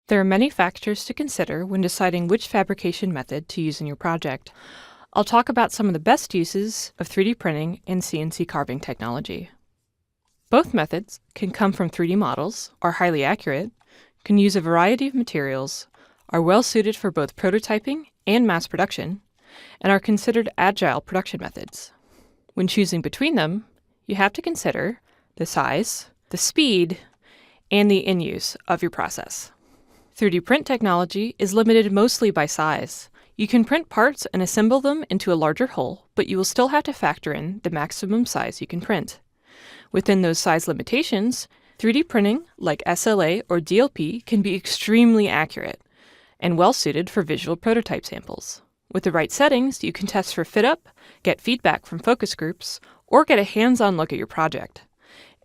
There are many factors to consider when deciding which fabrication method to use in your project. I'll talk about some of the best uses of 3D printing and CNC carving technology. Both methods can come from 3D models, are highly accurate, can use a variety of materials, are well suited for both prototyping and mass production, and are considered agile production methods. When choosing between them, you have to consider the size, the speed, and the in-use of your process. 3D print technology is limited mostly by size. You can print parts and assemble them into a larger whole, but you will still have to factor in the maximum size you can print. Within those size limitations, 3D printing, like SLA or DLP, can be extremely accurate and well suited for visual prototype samples. With the right settings, you can test for fit-up, get feedback from focus groups, or get a hands-on look at your project.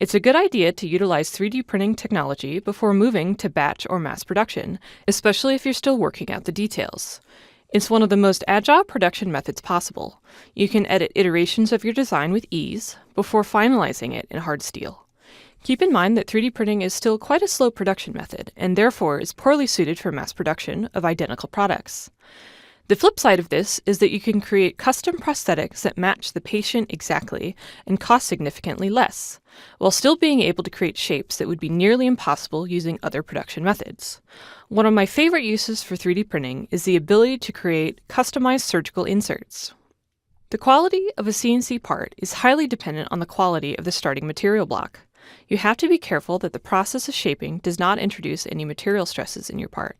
It's a good idea to utilize 3D printing technology before moving to batch or mass production, especially if you're still working out the details. It's one of the most agile production methods possible. You can edit iterations of your design with ease before finalizing it in hard steel. Keep in mind that 3D printing is still quite a slow production method and therefore is poorly suited for mass production of identical products. The flip side of this is that you can create custom prosthetics that match the patient exactly and cost significantly less, while still being able to create shapes that would be nearly impossible using other production methods. One of my favorite uses for 3D printing is the ability to create customized surgical inserts. The quality of a CNC part is highly dependent on the quality of the starting material block. You have to be careful that the process of shaping does not introduce any material stresses in your part.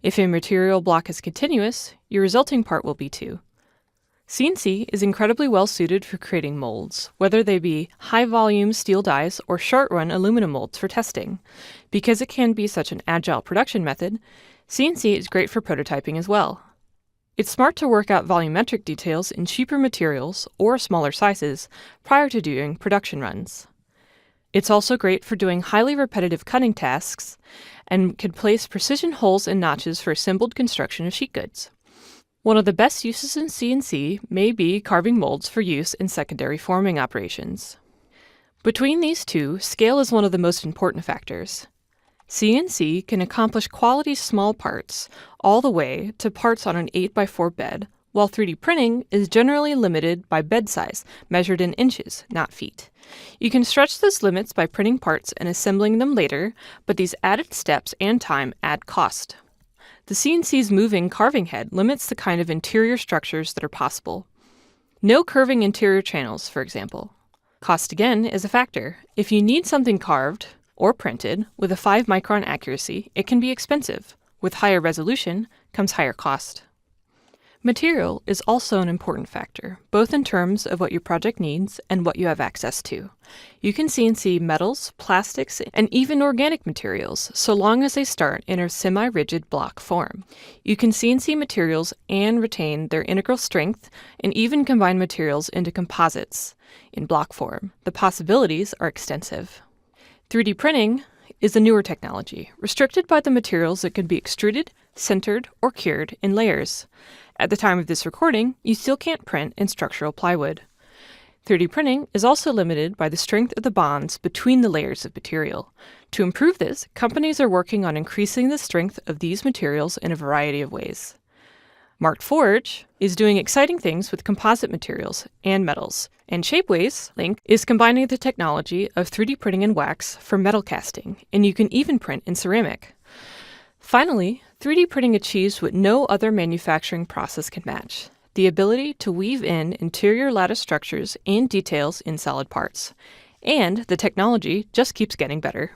If a material block is continuous, your resulting part will be too. CNC is incredibly well suited for creating molds, whether they be high-volume steel dies or short-run aluminum molds for testing. Because it can be such an agile production method, CNC is great for prototyping as well. It's smart to work out volumetric details in cheaper materials or smaller sizes prior to doing production runs. It's also great for doing highly repetitive cutting tasks and can place precision holes and notches for assembled construction of sheet goods. One of the best uses in CNC may be carving molds for use in secondary forming operations. Between these two, scale is one of the most important factors. CNC can accomplish quality small parts all the way to parts on an 8x4 bed, while 3D printing is generally limited by bed size, measured in inches, not feet. You can stretch those limits by printing parts and assembling them later, but these added steps and time add cost. The CNC's moving carving head limits the kind of interior structures that are possible. No curving interior channels, for example. Cost again is a factor. If you need something carved or printed with a 5-micron accuracy, it can be expensive. With higher resolution comes higher cost. Material is also an important factor, both in terms of what your project needs and what you have access to. You can CNC metals, plastics, and even organic materials, so long as they start in a semi-rigid block form. You can CNC materials and retain their integral strength, and even combine materials into composites in block form. The possibilities are extensive. 3D printing is a newer technology, restricted by the materials that can be extruded, sintered, or cured in layers. At the time of this recording, you still can't print in structural plywood. 3D printing is also limited by the strength of the bonds between the layers of material. To improve this, companies are working on increasing the strength of these materials in a variety of ways. Markforged is doing exciting things with composite materials and metals, and Shapeways Link is combining the technology of 3D printing and wax for metal casting, and you can even print in ceramic. Finally, 3D printing achieves what no other manufacturing process can match: the ability to weave in interior lattice structures and details in solid parts. And the technology just keeps getting better.